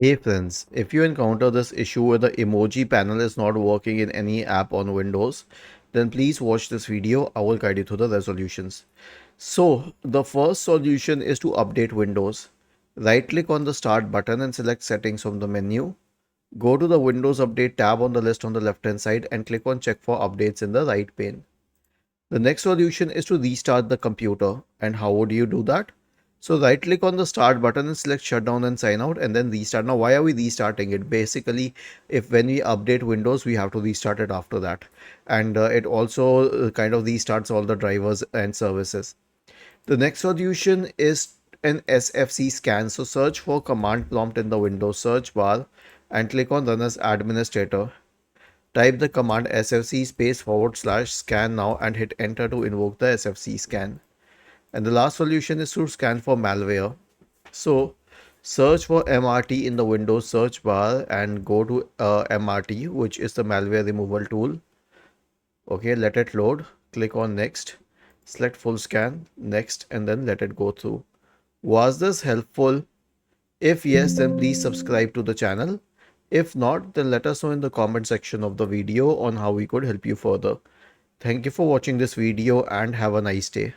Hey friends, if you encounter this issue where the emoji panel is not working in any app on Windows, then please watch this video. I will guide you through the resolutions. So, the first solution is to update Windows. Right click on the Start button and select Settings from the menu. Go to the Windows Update tab on the list on the left hand side and click on Check for Updates in the right pane. The next solution is to restart the computer. And how would you do that? So right click on the start button and select shutdown and sign out and then restart. Now why are we restarting it? Basically, if when we update Windows, we have to restart it after that. And it also kind of restarts all the drivers and services. The next solution is an SFC scan. So search for command prompt in the Windows search bar and click on run as administrator. Type the command sfc /scan now and hit enter to invoke the sfc scan. And the last solution is to scan for malware. So search for MRT in the Windows search bar and go to MRT, which is the malware removal tool. Okay, let it load. Click on next. Select full scan, next, and then let it go through. Was this helpful? If yes, then please subscribe to the channel. If not, then let us know in the comment section of the video on how we could help you further. Thank you for watching this video and have a nice day.